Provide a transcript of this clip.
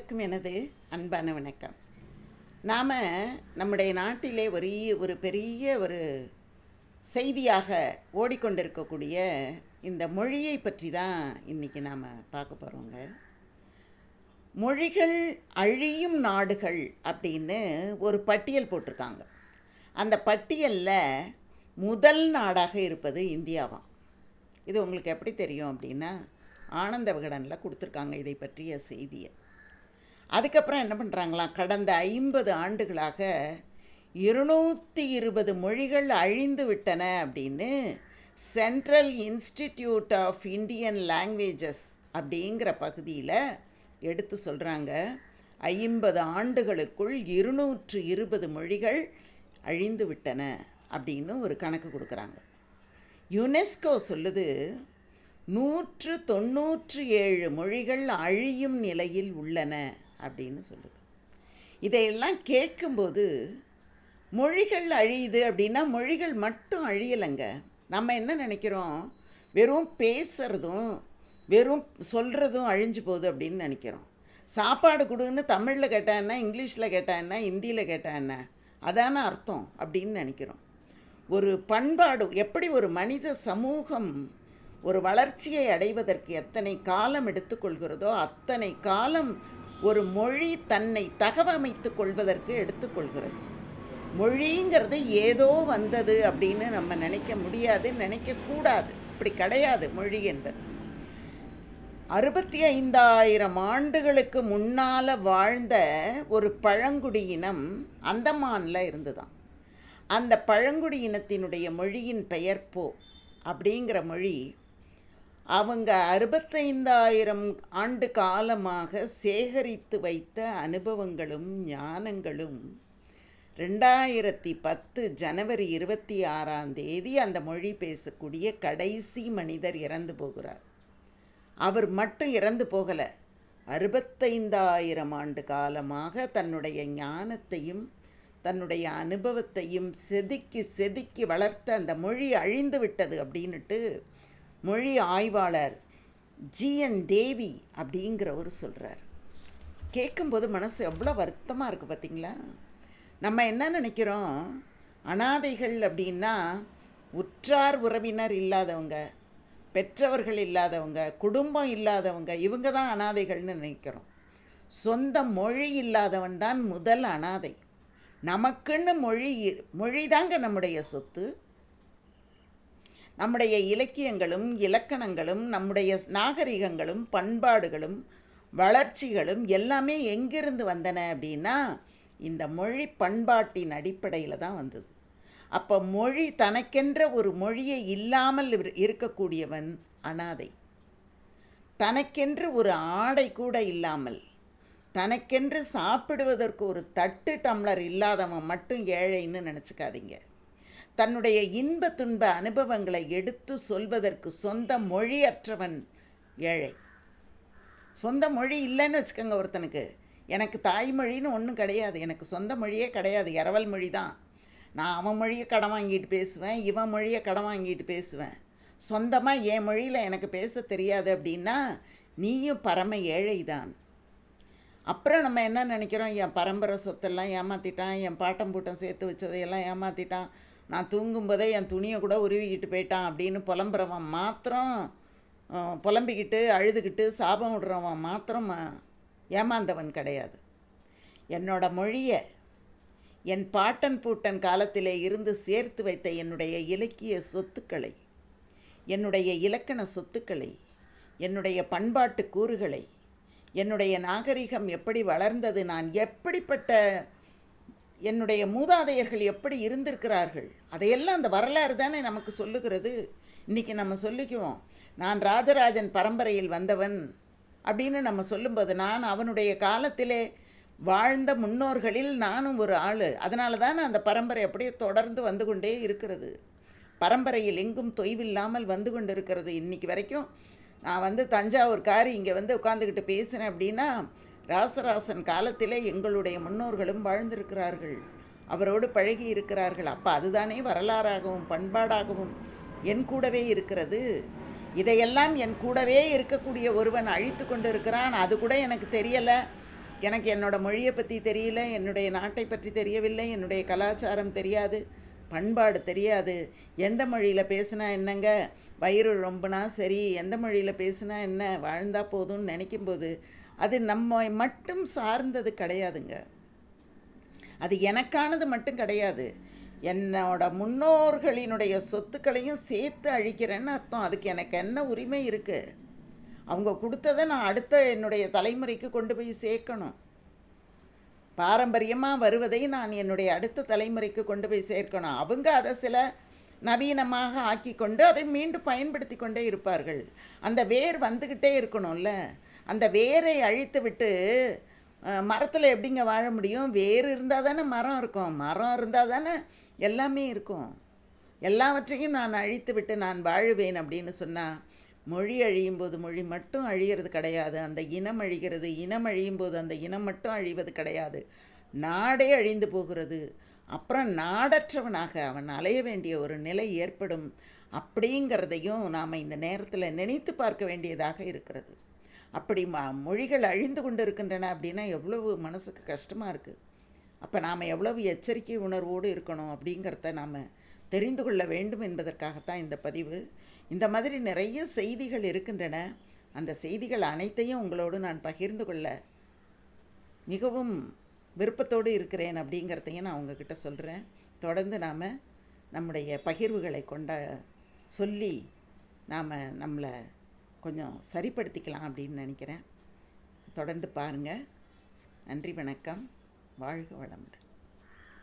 அனைவருக்கும் எனது அன்பான வணக்கம். நாம் நம்முடைய நாட்டிலே ஒரு பெரிய செய்தியாக ஓடிக்கொண்டிருக்கக்கூடிய இந்த மொழியை பற்றி தான் இன்றைக்கி நாம் பார்க்க போகிறோங்க. மொழிகள் அழியும் நாடுகள் அப்படின்னு ஒரு பட்டியல் போட்டிருக்காங்க. அந்த பட்டியலில் முதல் நாடாக இருப்பது இந்தியாவாம். இது உங்களுக்கு எப்படி தெரியும் அப்படின்னா, ஆனந்த விகடனில் கொடுத்துருக்காங்க இதை பற்றிய செய்தியை. அதுக்கப்புறம் என்ன பண்ணுறாங்களாம், கடந்த 50 ஆண்டுகளாக 220 மொழிகள் அழிந்து விட்டன அப்படின்னு central institute of Indian languages அப்படிங்கிற பகுதியில் எடுத்து சொல்கிறாங்க. 50 ஆண்டுகளுக்குள் 220 மொழிகள் அழிந்து விட்டன அப்படின்னு ஒரு கணக்கு கொடுக்குறாங்க. யுனெஸ்கோ சொல்லுது 197 மொழிகள் அழியும் நிலையில் உள்ளன அப்படின்னு சொல்லுது. இதையெல்லாம் கேட்கும்போது மொழிகள் அழியுது அப்படின்னா மொழிகள் மட்டும் அழியலைங்க. நம்ம என்ன நினைக்கிறோம், வெறும் பேசுகிறதும் வெறும் சொல்கிறதும் அழிஞ்சு போகுது அப்படின்னு நினைக்கிறோம். சாப்பாடு கொடுன்னு தமிழில் கேட்டான்னா, இங்கிலீஷில் கேட்டான்னா, ஹிந்தியில் கேட்டான்னா அதான அர்த்தம் அப்படின்னு நினைக்கிறோம். ஒரு பண்பாடு எப்படி ஒரு மனித சமூகம் ஒரு வளர்ச்சியை அடைவதற்கு எத்தனை காலம் எடுத்துக்கொள்கிறதோ அத்தனை காலம் ஒரு மொழி தன்னை தகவமைத்து கொள்வதற்கு எடுத்துக்கொள்கிறது. மொழிங்கிறது ஏதோ வந்தது அப்படின்னு நம்ம நினைக்க முடியாது, நினைக்கக்கூடாது. அப்படி கிடையாது. மொழி என்பது 65,000 ஆண்டுகளுக்கு முன்னால் வாழ்ந்த ஒரு பழங்குடியினம் அந்தமானில் இருந்துதான். அந்த பழங்குடியினத்தினுடைய மொழியின் பெயர் போ அப்படிங்கிற மொழி. அவங்க 65,000 ஆண்டு காலமாக சேகரித்து வைத்த அனுபவங்களும் ஞானங்களும் 2010 ஜனவரி 26 அந்த மொழி பேசக்கூடிய கடைசி மனிதர் இறந்து போகிறார். அவர் மட்டும் இறந்து போகலை, 65,000 ஆண்டு காலமாக தன்னுடைய ஞானத்தையும் தன்னுடைய அனுபவத்தையும் செதுக்கி செதுக்கி வளர்த்த அந்த மொழி அழிந்து விட்டது அப்படின்ட்டு மொழி ஆய்வாளர் ஜிஎன் தேவி அப்படிங்கிறவர் சொல்கிறார். கேட்கும்போது மனசு எவ்வளோ வருத்தமாக இருக்குது பார்த்திங்களா. நம்ம என்ன நினைக்கிறோம், அனாதைகள் அப்படின்னா உற்றார் உறவினர் இல்லாதவங்க, பெற்றவர்கள் இல்லாதவங்க, குடும்பம் இல்லாதவங்க, இவங்க தான் அனாதைகள்னு நினைக்கிறோம். சொந்த மொழி இல்லாதவன் தான் முதல் அனாதை. நமக்குன்னு மொழி தாங்க நம்முடைய சொத்து. நம்முடைய இலக்கியங்களும் இலக்கணங்களும் நம்முடைய நாகரிகங்களும் பண்பாடுகளும் வளர்ச்சிகளும் எல்லாமே எங்கிருந்து வந்தன அப்படின்னா இந்த மொழி பண்பாட்டின் அடிப்படையில் தான் வந்தது. அப்போ மொழி தனக்கென்ற ஒரு மொழியை இல்லாமல் இருக்கக்கூடியவன் அனாதை. தனக்கென்று ஒரு ஆடை கூட இல்லாமல், தனக்கென்று சாப்பிடுவதற்கு ஒரு தட்டு டம்ளர் இல்லாதவன் மட்டும் ஏழைன்னு நினச்சிக்காதீங்க. தன்னுடைய இன்ப துன்ப அனுபவங்களை எடுத்து சொல்வதற்கு சொந்த மொழியற்றவன் ஏழை. சொந்த மொழி இல்லைன்னு வச்சுக்கோங்க ஒருத்தனுக்கு, எனக்கு தாய்மொழின்னு ஒன்றும் கிடையாது, எனக்கு சொந்த மொழியே கிடையாது, இரவல் மொழி தான். நான் அவன் மொழியை கடன் வாங்கிட்டு பேசுவேன், இவன் மொழியை கடன் வாங்கிட்டு பேசுவேன். சொந்தமாக என் மொழியில் எனக்கு பேச தெரியாது அப்படின்னா நீயும் பரம ஏழை தான். அப்புறம் நம்ம என்ன நினைக்கிறோம், என் பரம்பரை சொத்தெல்லாம் ஏமாற்றிட்டான், என் பாட்டம் பூட்டம் சேர்த்து வச்சதையெல்லாம் ஏமாற்றிட்டான், நான் தூங்கும்போதே என் துணியை கூட உருவிக்கிட்டு போயிட்டான் அப்படின்னு புலம்புறவன் மாத்திரம், புலம்பிக்கிட்டு அழுதுகிட்டு சாபம் விடுறவன் மாத்திரம் ஏமாந்தவன் கிடையாது. என்னோட மொழியை என் பாட்டன் பூட்டன் காலத்திலே இருந்து சேர்த்து வைத்த என்னுடைய இலக்கிய சொத்துக்களை, என்னுடைய இலக்கண சொத்துக்களை, என்னுடைய பண்பாட்டு கூறுகளை, என்னுடைய நாகரிகம் எப்படி வளர்ந்தது, நான் எப்படிப்பட்ட, என்னுடைய மூதாதையர்கள் எப்படி இருந்திருக்கிறார்கள், அதையெல்லாம் அந்த வரலாறு தானே நமக்கு சொல்லுகிறது. இன்றைக்கி நம்ம சொல்லிக்குவோம், நான் ராஜராஜன் பரம்பரையில் வந்தவன் அப்படின்னு நம்ம சொல்லும்போது நான் அவனுடைய காலத்திலே வாழ்ந்த முன்னோர்களில் நானும் ஒரு ஆள். அதனால தான் அந்த பரம்பரை அப்படியே தொடர்ந்து வந்து கொண்டே இருக்கிறது. பரம்பரையில் எங்கும் தொய்வில்லாமல் வந்து கொண்டு இருக்கிறது இன்றைக்கி வரைக்கும். நான் தஞ்சாவூர்காரி இங்கே உட்காந்துக்கிட்டு பேசுகிறேன் அப்படின்னா ராசராசன் காலத்திலே எங்களுடைய முன்னோர்களும் வாழ்ந்திருக்கிறார்கள், அவரோடு பழகி இருக்கிறார்கள். அப்போ அதுதானே வரலாறாகவும் பண்பாடாகவும் என் கூடவே இருக்கிறது. இதையெல்லாம் என் கூடவே இருக்கக்கூடிய ஒருவன் அழித்து கொண்டு இருக்கிறான், அது கூட எனக்கு தெரியலை எனக்கு என்னோடய மொழியை பற்றி தெரியல, என்னுடைய நாட்டை பற்றி தெரியவில்லை, என்னுடைய கலாச்சாரம் தெரியாது, பண்பாடு தெரியாது. எந்த மொழியில் பேசுனா என்னங்க, வயிறு ரொம்பனா சரி, எந்த மொழியில் பேசுனா என்ன, வாழ்ந்தா போதும்னு நினைக்கும்போது அது நம்ம மட்டும் சார்ந்தது கிடையாதுங்க. அது எனக்கானது மட்டும் கிடையாது. என்னோட முன்னோர்களினுடைய சொத்துக்களையும் சேர்த்து அழிக்கிறேன்னு அர்த்தம். அதுக்கு எனக்கு என்ன உரிமை இருக்குது? அவங்க கொடுத்ததை நான் அடுத்த என்னுடைய தலைமுறைக்கு கொண்டு போய் சேர்க்கணும். பாரம்பரியமாக வருவதை நான் என்னுடைய அடுத்த தலைமுறைக்கு கொண்டு போய் சேர்க்கணும். அவங்க அதை சில நவீனமாக ஆக்கி கொண்டு அதை மீண்டும் பயன்படுத்தி கொண்டே இருப்பார்கள். அந்த வேர் வந்துக்கிட்டே இருக்கணும்ல. அந்த வேரை அழித்து விட்டு மரத்தில் எப்படிங்க வாழ முடியும்? வேர் இருந்தால் தானே மரம் இருக்கும், மரம் இருந்தால் தானே எல்லாமே இருக்கும். எல்லாவற்றையும் நான் அழித்து விட்டு நான் வாழுவேன் அப்படின்னு சொன்னால், மொழி அழியும் போது மொழி மட்டும் அழிகிறது கிடையாது, அந்த இனம் அழிகிறது. இனம் அழியும் போது அந்த இனம் மட்டும் அழிவது கிடையாது, நாடே அழிந்து போகிறது. அப்புறம் நாடற்றவனாக அவன் அலைய வேண்டிய ஒரு நிலை ஏற்படும். அப்படிங்கிறதையும் நாம் இந்த நேரத்தில் நினைத்து பார்க்க வேண்டியதாக இருக்கிறது. அப்படி மொழிகள் அழிந்து கொண்டு இருக்கின்றன அப்படின்னா எவ்வளவு மனசுக்கு கஷ்டமாக இருக்குது. அப்போ நாம் எவ்வளவு எச்சரிக்கை உணர்வோடு இருக்கணும் அப்படிங்கிறத நாம் தெரிந்து கொள்ள வேண்டும் என்பதற்காகத்தான் இந்த பதிவு. இந்த மாதிரி நிறைய செய்திகள் இருக்கின்றன. அந்த செய்திகள் அனைத்தையும் உங்களோடு நான் பகிர்ந்து கொள்ள மிகவும் விருப்பத்தோடு இருக்கிறேன் அப்படிங்கிறதையும் நான் உங்ககிட்ட சொல்கிறேன். தொடர்ந்து நாம் நம்முடைய பகிர்வுகளை சொல்லி நாம் நம்மளை கொஞ்சம் சரிப்படுத்திக்கலாம் அப்படின்னு நினைக்கிறேன். தொடர்ந்து பாருங்கள். நன்றி, வணக்கம், வாழ்க வளமுடன்.